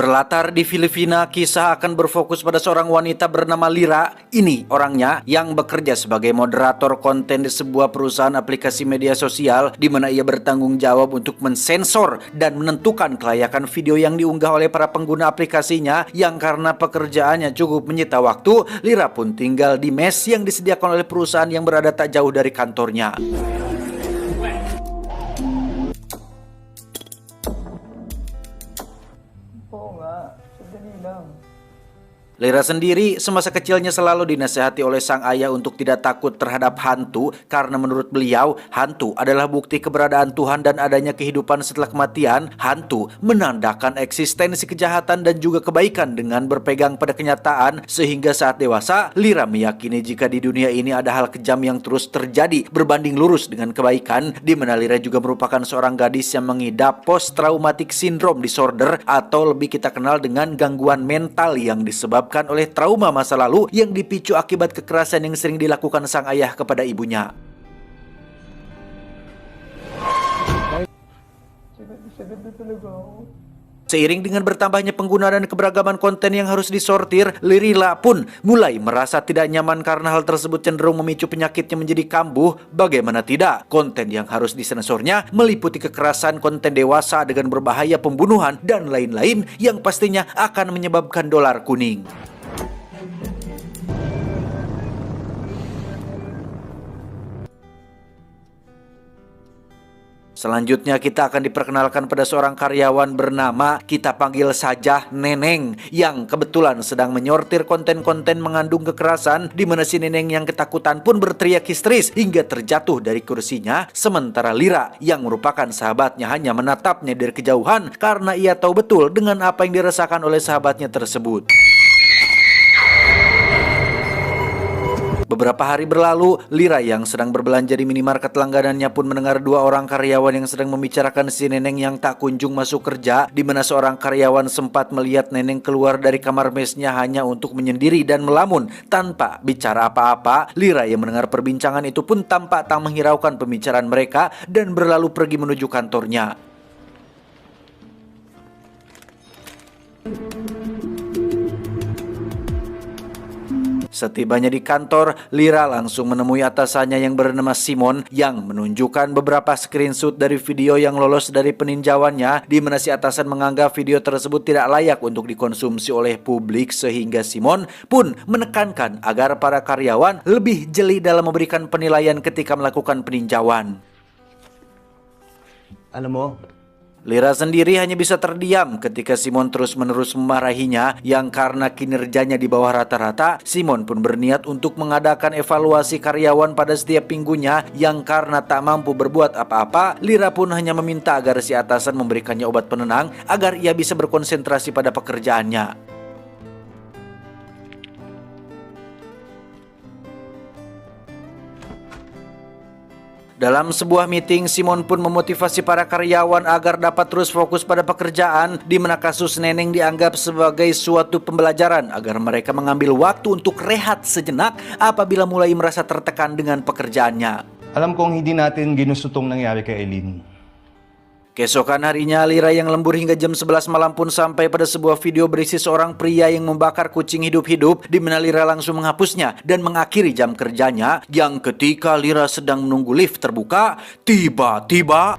Berlatar di Filipina, kisah akan berfokus pada seorang wanita bernama Lira. Ini orangnya yang bekerja sebagai moderator konten di sebuah perusahaan aplikasi media sosial di mana ia bertanggung jawab untuk mensensor dan menentukan kelayakan video yang diunggah oleh para pengguna aplikasinya. Yang karena pekerjaannya cukup menyita waktu, Lira pun tinggal di mes yang disediakan oleh perusahaan yang berada tak jauh dari kantornya. Lira sendiri semasa kecilnya selalu dinasihati oleh sang ayah untuk tidak takut terhadap hantu karena menurut beliau hantu adalah bukti keberadaan Tuhan dan adanya kehidupan setelah kematian. Hantu menandakan eksistensi kejahatan dan juga kebaikan dengan berpegang pada kenyataan, sehingga saat dewasa Lira meyakini jika di dunia ini ada hal kejam yang terus terjadi berbanding lurus dengan kebaikan, di mana Lira juga merupakan seorang gadis yang mengidap post traumatic syndrome disorder atau lebih kita kenal dengan gangguan mental yang disebabkan oleh trauma masa lalu yang dipicu akibat kekerasan yang sering dilakukan sang ayah kepada ibunya. Seiring dengan bertambahnya pengguna dan keberagaman konten yang harus disortir, Lira pun mulai merasa tidak nyaman karena hal tersebut cenderung memicu penyakitnya menjadi kambuh. Bagaimana tidak, konten yang harus disensornya meliputi kekerasan, konten dewasa dengan berbahaya, pembunuhan, dan lain-lain yang pastinya akan menyebabkan dolar kuning. Selanjutnya kita akan diperkenalkan pada seorang karyawan bernama, kita panggil saja Neneng, yang kebetulan sedang menyortir konten-konten mengandung kekerasan, di mana si Neneng yang ketakutan pun berteriak histeris hingga terjatuh dari kursinya, sementara Lira yang merupakan sahabatnya hanya menatapnya dari kejauhan karena ia tahu betul dengan apa yang dirasakan oleh sahabatnya tersebut. Beberapa hari berlalu, Lira yang sedang berbelanja di minimarket langganannya pun mendengar dua orang karyawan yang sedang membicarakan si Neneng yang tak kunjung masuk kerja, di mana seorang karyawan sempat melihat Neneng keluar dari kamar mesnya hanya untuk menyendiri dan melamun tanpa bicara apa-apa. Lira yang mendengar perbincangan itu pun tampak tak menghiraukan pembicaraan mereka dan berlalu pergi menuju kantornya. Setibanya di kantor, Lira langsung menemui atasannya yang bernama Simon yang menunjukkan beberapa screenshot dari video yang lolos dari peninjauannya, di mana si atasan menganggap video tersebut tidak layak untuk dikonsumsi oleh publik, sehingga Simon pun menekankan agar para karyawan lebih jeli dalam memberikan penilaian ketika melakukan peninjauan. Alam mo, Lira sendiri hanya bisa terdiam ketika Simon terus-menerus memarahinya, yang karena kinerjanya di bawah rata-rata, Simon pun berniat untuk mengadakan evaluasi karyawan pada setiap minggunya, yang karena tak mampu berbuat apa-apa, Lira pun hanya meminta agar si atasan memberikannya obat penenang agar ia bisa berkonsentrasi pada pekerjaannya. Dalam sebuah meeting, Simon pun memotivasi para karyawan agar dapat terus fokus pada pekerjaan, di mana kasus Neneng dianggap sebagai suatu pembelajaran agar mereka mengambil waktu untuk rehat sejenak apabila mulai merasa tertekan dengan pekerjaannya. alam kong hindi natin ginusto tong nangyari kay Eileen. Keesokan harinya, Lira yang lembur hingga jam 11 malam pun sampai pada sebuah video berisi seorang pria yang membakar kucing hidup-hidup, di mana Lira langsung menghapusnya dan mengakhiri jam kerjanya, yang ketika Lira sedang menunggu lift terbuka, tiba-tiba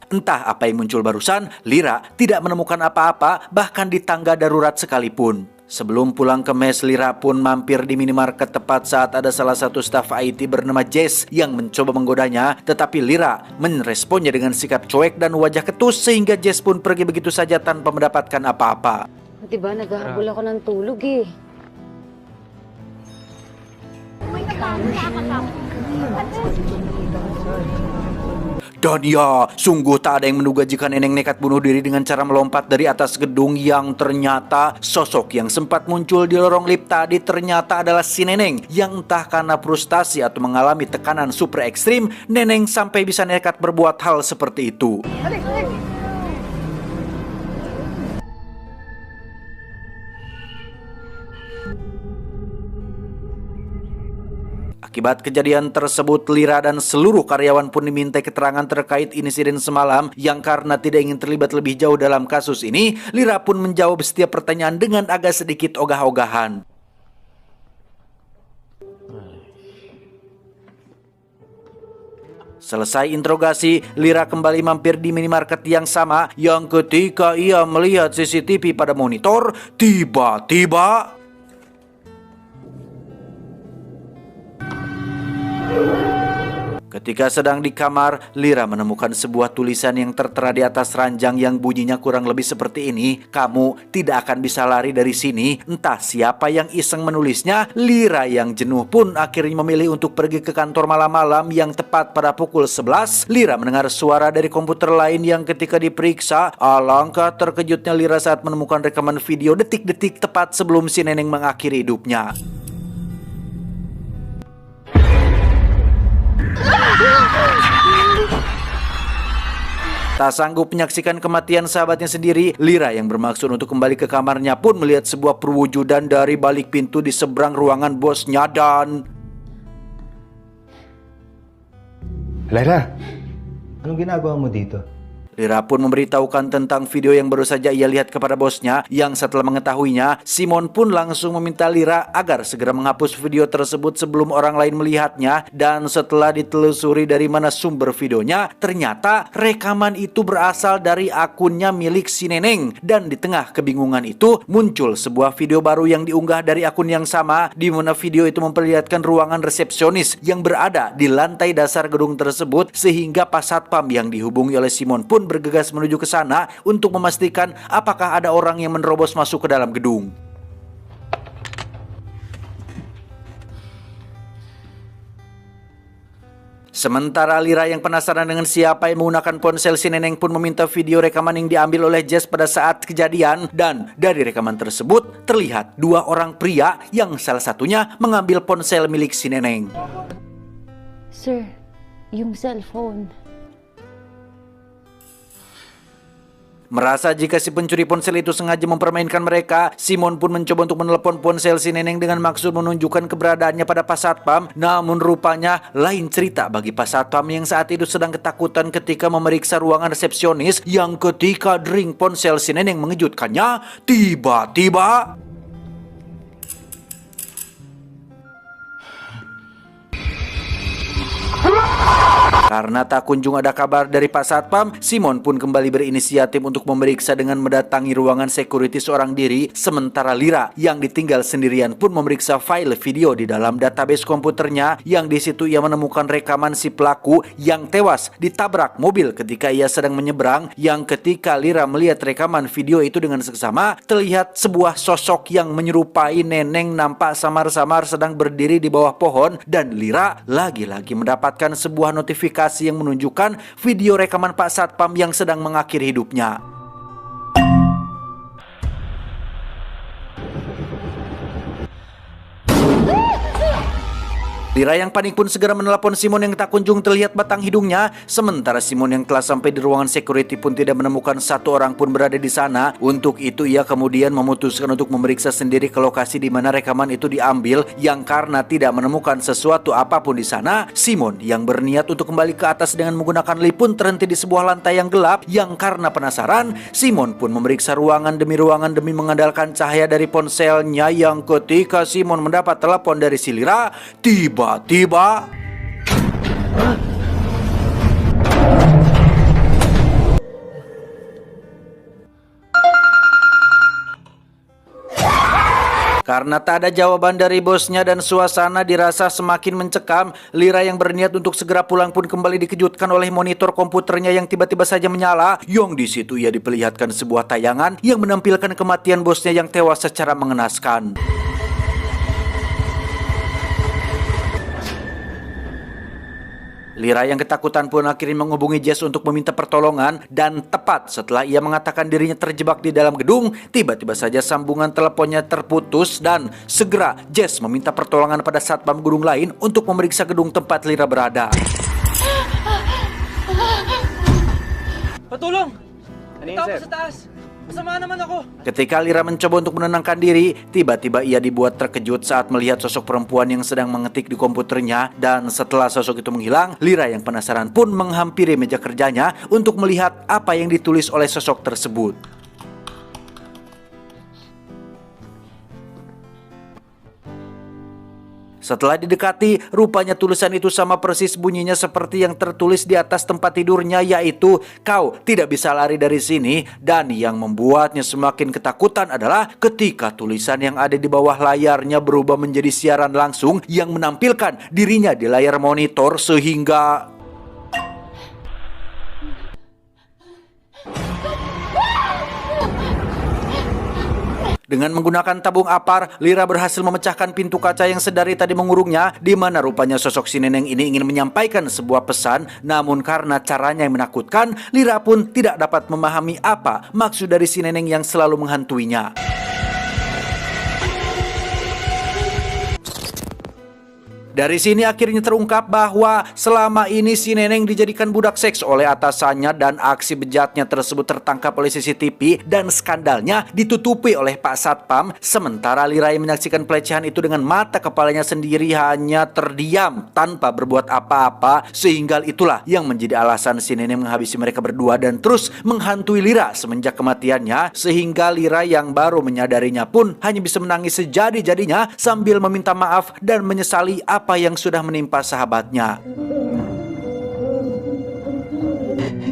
entah apa yang muncul barusan, Lira tidak menemukan apa-apa, bahkan di tangga darurat sekalipun. Sebelum pulang ke mes, Lira pun mampir di minimarket tepat saat ada salah satu staf IT bernama Jess yang mencoba menggodanya, tetapi Lira meresponnya dengan sikap cuek dan wajah ketus, sehingga Jess pun pergi begitu saja tanpa mendapatkan apa-apa. Diba, naghahabol ako ng tulog eh. Dan ya, sungguh tak ada yang menduga jika Neneng nekat bunuh diri dengan cara melompat dari atas gedung, yang ternyata sosok yang sempat muncul di lorong lift tadi ternyata adalah si Neneng, yang entah karena frustasi atau mengalami tekanan super ekstrim, Neneng sampai bisa nekat berbuat hal seperti itu. Akibat kejadian tersebut, Lira dan seluruh karyawan pun diminta keterangan terkait insiden semalam yang karena tidak ingin terlibat lebih jauh dalam kasus ini, Lira pun menjawab setiap pertanyaan dengan agak sedikit ogah-ogahan. Selesai interogasi, Lira kembali mampir di minimarket yang sama yang ketika ia melihat CCTV pada monitor, tiba-tiba ketika sedang di kamar, Lira menemukan sebuah tulisan yang tertera di atas ranjang yang bunyinya kurang lebih seperti ini. Kamu tidak akan bisa lari dari sini. Entah siapa yang iseng menulisnya. Lira yang jenuh pun akhirnya memilih untuk pergi ke kantor malam-malam yang tepat pada pukul 11. Lira mendengar suara dari komputer lain yang ketika diperiksa, alangkah terkejutnya Lira saat menemukan rekaman video detik-detik tepat sebelum si nenek mengakhiri hidupnya. Tak sanggup menyaksikan kematian sahabatnya sendiri, Lira yang bermaksud untuk kembali ke kamarnya pun melihat sebuah perwujudan dari balik pintu di seberang ruangan bosnya dan... Lyra, anong ginagawa mo dito? Lira pun memberitahukan tentang video yang baru saja ia lihat kepada bosnya, yang setelah mengetahuinya, Simon pun langsung meminta Lira agar segera menghapus video tersebut sebelum orang lain melihatnya. Dan setelah ditelusuri dari mana sumber videonya, ternyata rekaman itu berasal dari akunnya milik si Neneng. Dan di tengah kebingungan itu, muncul sebuah video baru yang diunggah dari akun yang sama, di mana video itu memperlihatkan ruangan resepsionis yang berada di lantai dasar gedung tersebut, sehingga pas satpam yang dihubungi oleh Simon pun bergegas menuju ke sana untuk memastikan apakah ada orang yang menerobos masuk ke dalam gedung. Sementara Lira yang penasaran dengan siapa yang menggunakan ponsel si Neneng pun meminta video rekaman yang diambil oleh Jess pada saat kejadian. Dan dari rekaman tersebut terlihat dua orang pria yang salah satunya mengambil ponsel milik si Neneng. Sir, yung cellphone. Merasa jika si pencuri ponsel itu sengaja mempermainkan mereka, Simon pun mencoba untuk menelepon ponsel si Neneng dengan maksud menunjukkan keberadaannya pada Pas Satpam. Namun rupanya lain cerita bagi Pas Satpam yang saat itu sedang ketakutan ketika memeriksa ruangan resepsionis, yang ketika dering ponsel si Neneng mengejutkannya, tiba-tiba... Karena tak kunjung ada kabar dari Pak Satpam, Simon pun kembali berinisiatif untuk memeriksa dengan mendatangi ruangan security seorang diri. Sementara Lira yang ditinggal sendirian pun memeriksa file video di dalam database komputernya, yang di situ ia menemukan rekaman si pelaku yang tewas ditabrak mobil ketika ia sedang menyeberang. Yang ketika Lira melihat rekaman video itu dengan seksama, terlihat sebuah sosok yang menyerupai Neneng nampak samar-samar sedang berdiri di bawah pohon, dan Lira lagi-lagi mendapatkan sebuah notifikasi yang menunjukkan video rekaman Pak Satpam yang sedang mengakhiri hidupnya. Lira yang panik pun segera menelepon Simon yang tak kunjung terlihat batang hidungnya. Sementara Simon yang telah sampai di ruangan security pun tidak menemukan satu orang pun berada di sana. Untuk itu ia kemudian memutuskan untuk memeriksa sendiri ke lokasi di mana rekaman itu diambil. Yang karena tidak menemukan sesuatu apapun di sana, Simon yang berniat untuk kembali ke atas dengan menggunakan lift pun terhenti di sebuah lantai yang gelap. Yang karena penasaran, Simon pun memeriksa ruangan demi mengandalkan cahaya dari ponselnya. Yang ketika Simon mendapat telepon dari si Lira, tiba-tiba karena tak ada jawaban dari bosnya dan suasana dirasa semakin mencekam, Lira yang berniat untuk segera pulang pun kembali dikejutkan oleh monitor komputernya yang tiba-tiba saja menyala. Yang di situ ia diperlihatkan sebuah tayangan yang menampilkan kematian bosnya yang tewas secara mengenaskan. Lira yang ketakutan pun akhirnya menghubungi Jess untuk meminta pertolongan, dan tepat setelah ia mengatakan dirinya terjebak di dalam gedung, tiba-tiba saja sambungan teleponnya terputus dan segera Jess meminta pertolongan pada satpam gedung lain untuk memeriksa gedung tempat Lira berada. Patulong! Ano yun, Ito ako sir? sa taas! Masama naman ako. Ketika Lira mencoba untuk menenangkan diri, tiba-tiba ia dibuat terkejut saat melihat sosok perempuan yang sedang mengetik di komputernya. Dan setelah sosok itu menghilang, Lira yang penasaran pun menghampiri meja kerjanya untuk melihat apa yang ditulis oleh sosok tersebut. Setelah didekati, rupanya tulisan itu sama persis bunyinya seperti yang tertulis di atas tempat tidurnya, yaitu "Kau tidak bisa lari dari sini." Dan yang membuatnya semakin ketakutan adalah ketika tulisan yang ada di bawah layarnya berubah menjadi siaran langsung yang menampilkan dirinya di layar monitor sehingga dengan menggunakan tabung apar, Lira berhasil memecahkan pintu kaca yang sedari tadi mengurungnya, di mana rupanya sosok si neneng ini ingin menyampaikan sebuah pesan, namun karena caranya yang menakutkan, Lira pun tidak dapat memahami apa maksud dari si neneng yang selalu menghantuinya. Dari sini akhirnya terungkap bahwa selama ini si neneng dijadikan budak seks oleh atasannya dan aksi bejatnya tersebut tertangkap oleh CCTV dan skandalnya ditutupi oleh Pak Satpam, sementara Lira yang menyaksikan pelecehan itu dengan mata kepalanya sendiri hanya terdiam tanpa berbuat apa-apa, sehingga itulah yang menjadi alasan si neneng menghabisi mereka berdua dan terus menghantui Lira semenjak kematiannya, sehingga Lira yang baru menyadarinya pun hanya bisa menangis sejadi-jadinya sambil meminta maaf dan menyesali apa yang sudah menimpa sahabatnya.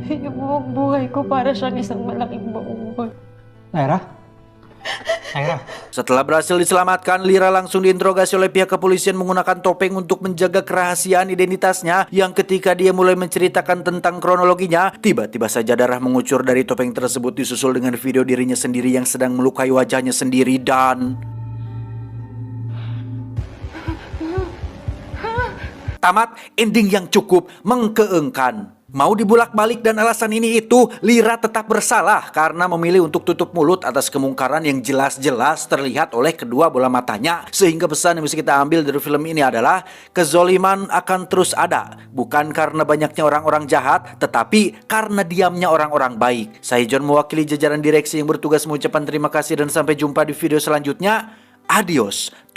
Yung buong buhay ko para siyang isang malaking baon. Naira? Naira? Setelah berhasil diselamatkan, Lira langsung diinterogasi oleh pihak kepolisian menggunakan topeng untuk menjaga kerahasiaan identitasnya, yang ketika dia mulai menceritakan tentang kronologinya, tiba-tiba saja darah mengucur dari topeng tersebut disusul dengan video dirinya sendiri yang sedang melukai wajahnya sendiri dan tamat ending yang cukup mengkeengkan. Mau dibulak-balik dan alasan ini itu, Lira tetap bersalah karena memilih untuk tutup mulut atas kemungkaran yang jelas-jelas terlihat oleh kedua bola matanya. Sehingga pesan yang bisa kita ambil dari film ini adalah kezoliman akan terus ada, bukan karena banyaknya orang-orang jahat, tetapi karena diamnya orang-orang baik. Saya John mewakili jajaran direksi yang bertugas mengucapkan terima kasih dan sampai jumpa di video selanjutnya. Adios.